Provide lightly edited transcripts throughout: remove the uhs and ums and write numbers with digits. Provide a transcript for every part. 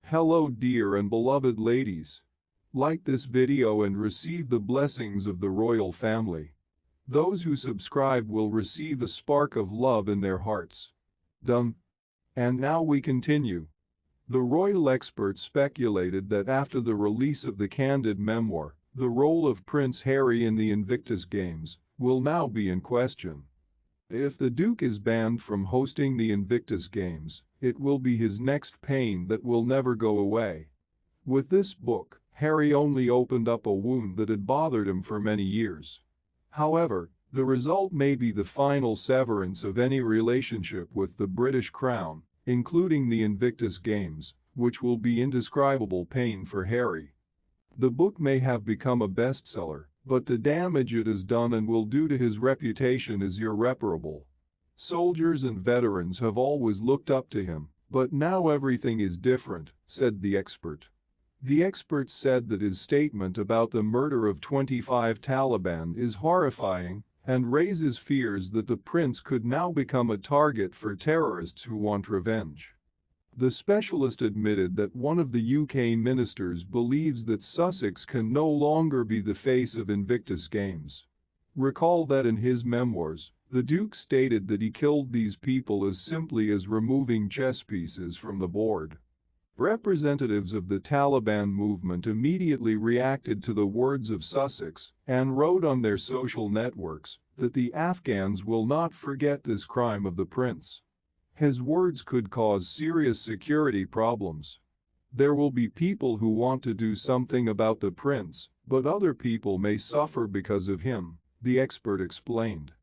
Hello dear and beloved ladies. Like this video and receive the blessings of the royal family. Those who subscribe will receive a spark of love in their hearts. Done. And now we continue. The royal experts speculated that after the release of the candid memoir, the role of Prince Harry in the Invictus Games will now be in question. If the Duke is banned from hosting the Invictus Games, it will be his next pain that will never go away. With this book, Harry only opened up a wound that had bothered him for many years. However, the result may be the final severance of any relationship with the British Crown, including the Invictus Games, which will be indescribable pain for Harry. The book may have become a bestseller, but the damage it has done and will do to his reputation is irreparable. Soldiers and veterans have always looked up to him, but now everything is different, said the expert. The expert said that his statement about the murder of 25 Taliban is horrifying and raises fears that the prince could now become a target for terrorists who want revenge. The specialist admitted that one of the UK ministers believes that Sussex can no longer be the face of Invictus Games. Recall that in his memoirs, the Duke stated that he killed these people as simply as removing chess pieces from the board. Representatives of the Taliban movement immediately reacted to the words of Sussex and wrote on their social networks that the Afghans will not forget this crime of the prince. His words could cause serious security problems. There will be people who want to do something about the prince, but other people may suffer because of him, the expert explained.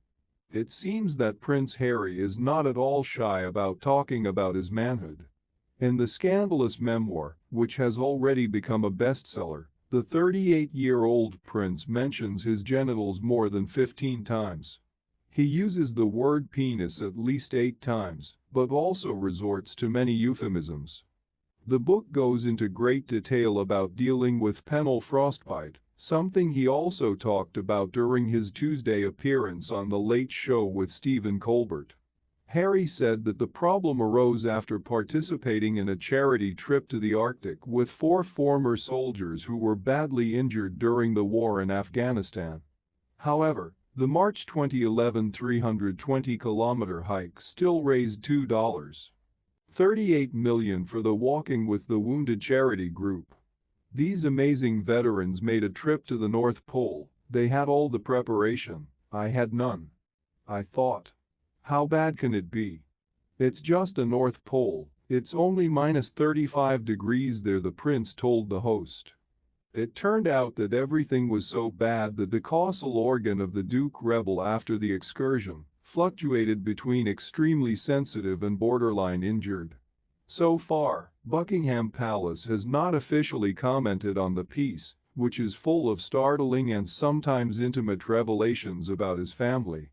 It seems that Prince Harry is not at all shy about talking about his manhood. In the scandalous memoir, which has already become a bestseller, the 38-year-old prince mentions his genitals more than 15 times. He uses the word penis at least 8 times, but also resorts to many euphemisms. The book goes into great detail about dealing with penile frostbite, something he also talked about during his Tuesday appearance on The Late Show with Stephen Colbert. Harry said that the problem arose after participating in a charity trip to the Arctic with 4 former soldiers who were badly injured during the war in Afghanistan. However, the March 2011 320-kilometer hike still raised $2.38 million for the Walking with the Wounded charity group. These amazing veterans made a trip to the North Pole. They had all the preparation. I had none. I thought, how bad can it be? It's just a North Pole. It's only minus 35 degrees there, the prince told the host. It turned out that everything was so bad that the causal organ of the Duke rebel after the excursion fluctuated between extremely sensitive and borderline injured. So far, Buckingham Palace has not officially commented on the piece, which is full of startling and sometimes intimate revelations about his family.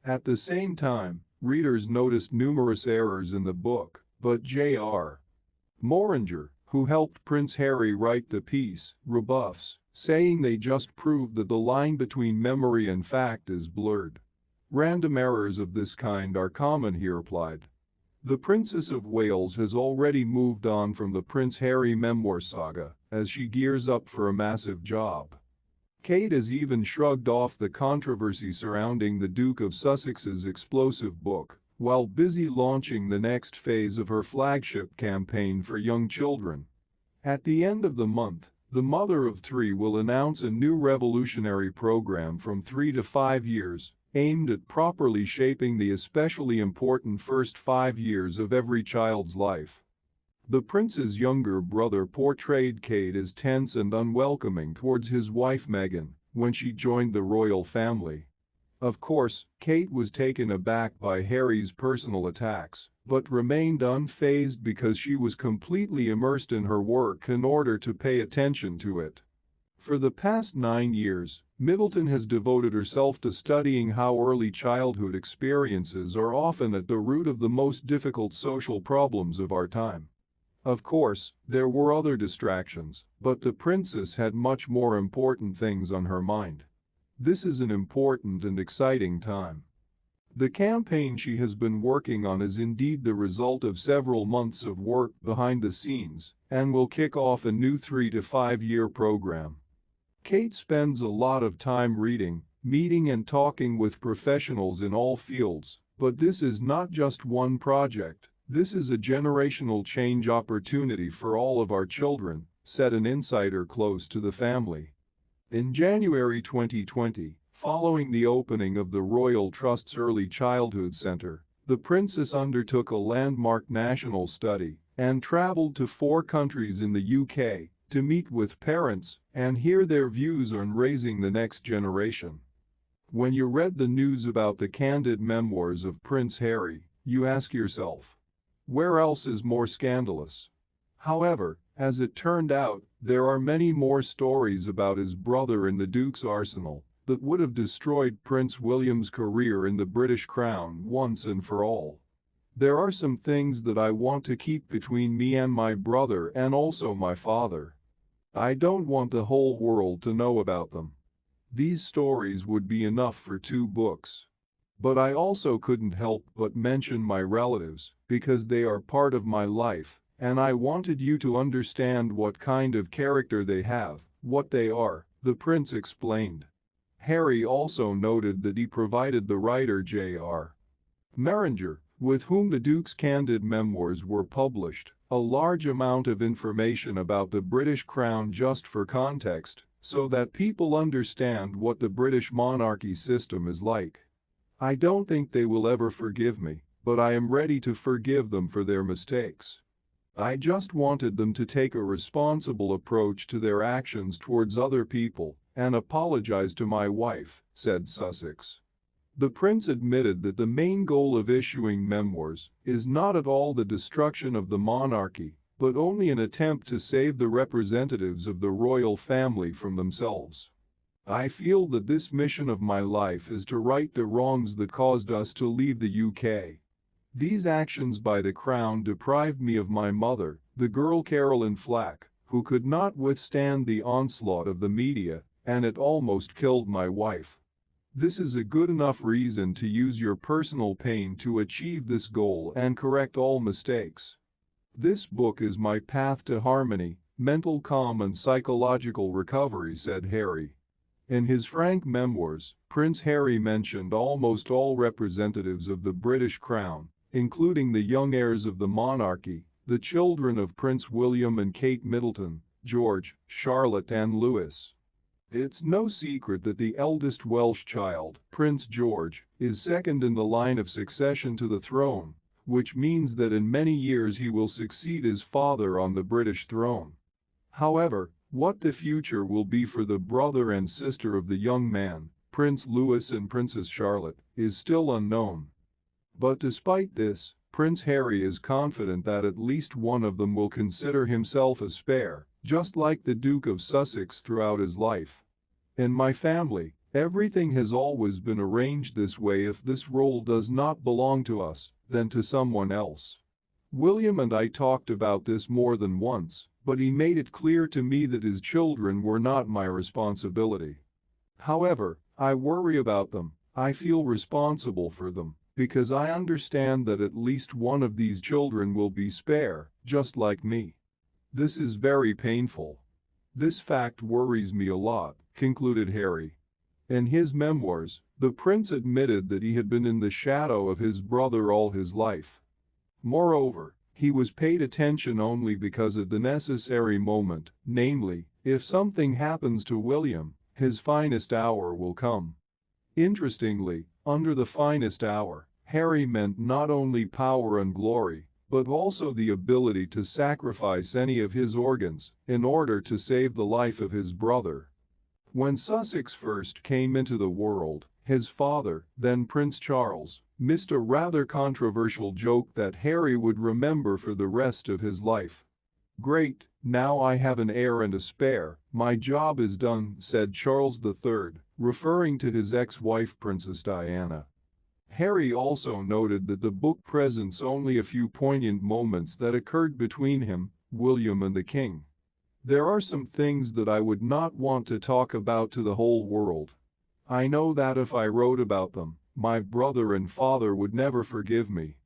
At the same time, readers noticed numerous errors in the book, but J.R. Moringer, who helped Prince Harry write the piece, rebuffs, saying they just prove that the line between memory and fact is blurred. Random errors of this kind are common, he replied. The Princess of Wales has already moved on from the Prince Harry memoir saga as she gears up for a massive job. Kate has even shrugged off the controversy surrounding the Duke of Sussex's explosive book, while busy launching the next phase of her flagship campaign for young children. At the end of the month, the mother of 3 will announce a new revolutionary program from 3 to 5 years, aimed at properly shaping the especially important first 5 years of every child's life. The prince's younger brother portrayed Kate as tense and unwelcoming towards his wife Meghan when she joined the royal family. Of course, Kate was taken aback by Harry's personal attacks, but remained unfazed because she was completely immersed in her work in order to pay attention to it. For the past 9 years, Middleton has devoted herself to studying how early childhood experiences are often at the root of the most difficult social problems of our time. Of course, there were other distractions, but the princess had much more important things on her mind. This is an important and exciting time. The campaign she has been working on is indeed the result of several months of work behind the scenes, and will kick off a new 3 to 5 year program. Kate spends a lot of time reading, meeting and talking with professionals in all fields, but this is not just one project, this is a generational change opportunity for all of our children, said an insider close to the family. In January 2020, following the opening of the Royal Trust's Early Childhood Centre, the Princess undertook a landmark national study and traveled to 4 countries in the UK to meet with parents and hear their views on raising the next generation. When you read the news about the candid memoirs of Prince Harry, you ask yourself, where else is more scandalous? However, as it turned out, there are many more stories about his brother in the Duke's arsenal that would have destroyed Prince William's career in the British crown once and for all. There are some things that I want to keep between me and my brother and also my father. I don't want the whole world to know about them. These stories would be enough for 2 books. But I also couldn't help but mention my relatives because they are part of my life, and I wanted you to understand what kind of character they have, what they are, the prince explained. Harry also noted that he provided the writer J.R. Meringer, with whom the Duke's candid memoirs were published, a large amount of information about the British crown just for context, so that people understand what the British monarchy system is like. I don't think they will ever forgive me, but I am ready to forgive them for their mistakes. I just wanted them to take a responsible approach to their actions towards other people and apologize to my wife, said Sussex. The prince admitted that the main goal of issuing memoirs is not at all the destruction of the monarchy, but only an attempt to save the representatives of the royal family from themselves. I feel that this mission of my life is to right the wrongs that caused us to leave the UK. These actions by the crown deprived me of my mother, the girl Caroline Flack, who could not withstand the onslaught of the media, and it almost killed my wife. This is a good enough reason to use your personal pain to achieve this goal and correct all mistakes. This book is my path to harmony, mental calm and psychological recovery, said Harry. In his frank memoirs, Prince Harry mentioned almost all representatives of the British crown, including the young heirs of the monarchy, the children of Prince William and Kate Middleton, George, Charlotte and Louis. It's no secret that the eldest Welsh child, Prince George, is second in the line of succession to the throne, which means that in many years he will succeed his father on the British throne. However, what the future will be for the brother and sister of the young man, Prince Louis and Princess Charlotte, is still unknown. But despite this, Prince Harry is confident that at least one of them will consider himself a spare, just like the Duke of Sussex throughout his life. In my family, everything has always been arranged this way. If this role does not belong to us, then to someone else. William and I talked about this more than once, but he made it clear to me that his children were not my responsibility. However, I worry about them, I feel responsible for them, because I understand that at least one of these children will be spare, just like me. This is very painful. This fact worries me a lot, concluded Harry. In his memoirs, the prince admitted that he had been in the shadow of his brother all his life. Moreover, he was paid attention only because at the necessary moment, namely, if something happens to William, his finest hour will come. Interestingly, under the finest hour, Harry meant not only power and glory, but also the ability to sacrifice any of his organs in order to save the life of his brother. When Sussex first came into the world, his father, then Prince Charles, missed a rather controversial joke that Harry would remember for the rest of his life. "Great, now I have an heir and a spare, my job is done," said Charles III, referring to his ex-wife Princess Diana. Harry also noted that the book presents only a few poignant moments that occurred between him, William and the King. "There are some things that I would not want to talk about to the whole world. I know that if I wrote about them, my brother and father would never forgive me.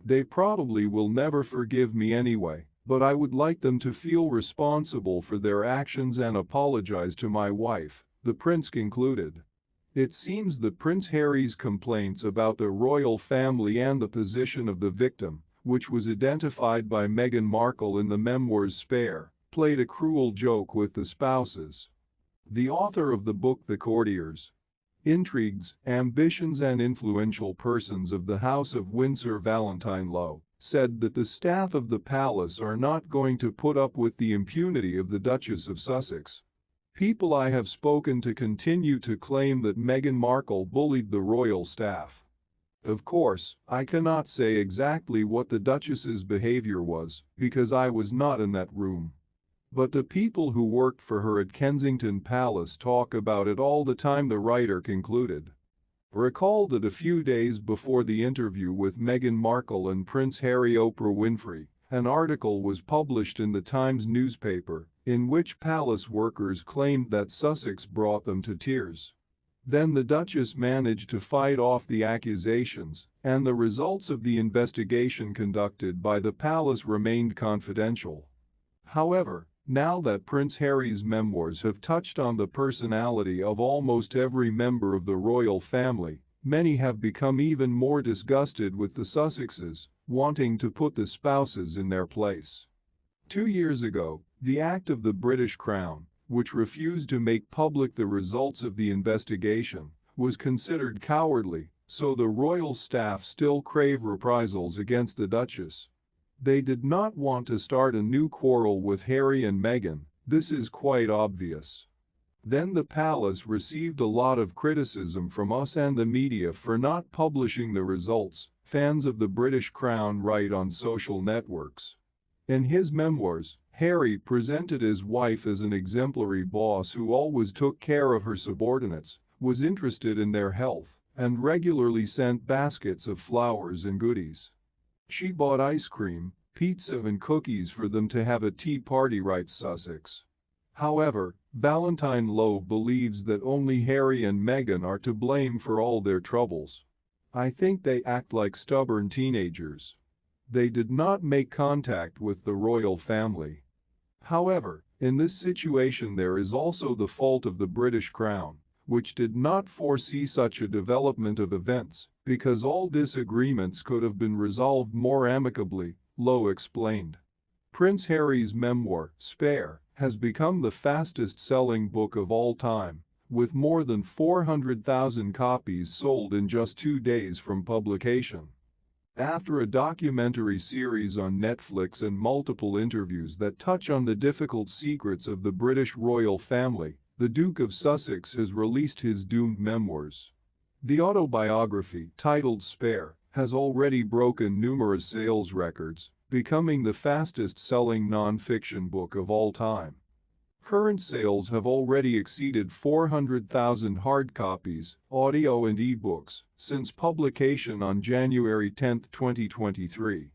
They probably will never forgive me anyway, But I would like them to feel responsible for their actions and apologize to my wife," the prince concluded. It seems that Prince Harry's complaints about the royal family and the position of the victim, which was identified by Meghan Markle in the memoirs Spare, played a cruel joke with the spouses. The author of the book The Courtiers, Intrigues, Ambitions and Influential Persons of the House of Windsor, Valentine Low, said that the staff of the palace are not going to put up with the impunity of the Duchess of Sussex. People I have spoken to continue to claim that Meghan Markle bullied the royal staff. Of course, I cannot say exactly what the Duchess's behavior was, because I was not in that room. But the people who worked for her at Kensington Palace talk about it all the time, the writer concluded. Recall that a few days before the interview with Meghan Markle and Prince Harry, Oprah Winfrey, an article was published in the Times newspaper, in which palace workers claimed that Sussex brought them to tears. Then the Duchess managed to fight off the accusations, and the results of the investigation conducted by the palace remained confidential. However, now that Prince Harry's memoirs have touched on the personality of almost every member of the royal family, many have become even more disgusted with the Sussexes, wanting to put the spouses in their place. 2 years ago, the Act of the British Crown, which refused to make public the results of the investigation, was considered cowardly, so the royal staff still crave reprisals against the Duchess. They did not want to start a new quarrel with Harry and Meghan, this is quite obvious. Then the palace received a lot of criticism from us and the media for not publishing the results, fans of the British Crown write on social networks. In his memoirs, Harry presented his wife as an exemplary boss who always took care of her subordinates, was interested in their health, and regularly sent baskets of flowers and goodies. She bought ice cream, pizza and cookies for them to have a tea party, writes Sussex. However, Valentine Low believes that only Harry and Meghan are to blame for all their troubles. I think they act like stubborn teenagers. They did not make contact with the royal family. However, in this situation there is also the fault of the British Crown, which did not foresee such a development of events, because all disagreements could have been resolved more amicably, Low explained. Prince Harry's memoir, Spare, has become the fastest-selling book of all time, with more than 400,000 copies sold in just 2 days from publication. After a documentary series on Netflix and multiple interviews that touch on the difficult secrets of the British royal family, the Duke of Sussex has released his doomed memoirs. The autobiography, titled Spare, has already broken numerous sales records, becoming the fastest-selling non-fiction book of all time. Current sales have already exceeded 400,000 hard copies, audio and e-books, since publication on January 10, 2023.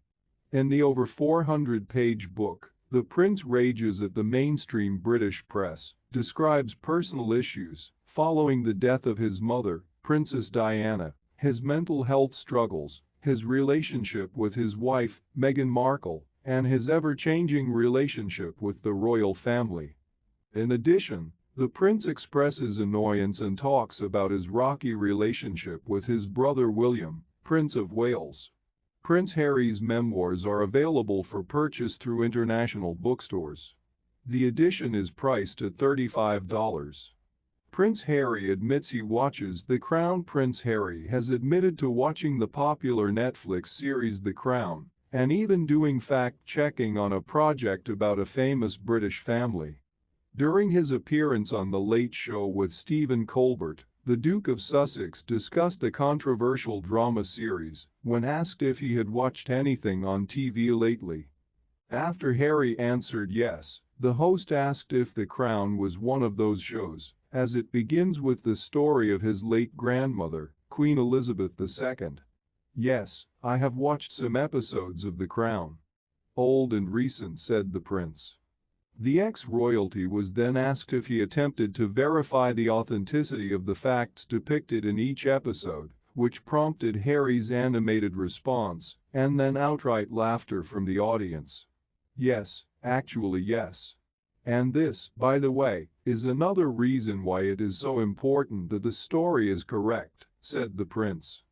In the over 400-page book, the prince rages at the mainstream British press, describes personal issues following the death of his mother, Princess Diana, his mental health struggles, his relationship with his wife, Meghan Markle, and his ever-changing relationship with the royal family. In addition, the prince expresses annoyance and talks about his rocky relationship with his brother William, Prince of Wales. Prince Harry's memoirs are available for purchase through international bookstores. The edition is priced at $35. Prince Harry admits he watches The Crown. Prince Harry has admitted to watching the popular Netflix series The Crown, and even doing fact-checking on a project about a famous British family. During his appearance on The Late Show with Stephen Colbert, the Duke of Sussex discussed the controversial drama series when asked if he had watched anything on TV lately. After Harry answered yes, the host asked if The Crown was one of those shows, as it begins with the story of his late grandmother, Queen Elizabeth II. "Yes, I have watched some episodes of The Crown. Old and recent," said the prince. The ex-royalty was then asked if he attempted to verify the authenticity of the facts depicted in each episode, which prompted Harry's animated response, and then outright laughter from the audience. Yes, actually yes. And this, by the way, is another reason why it is so important that the story is correct, said the prince.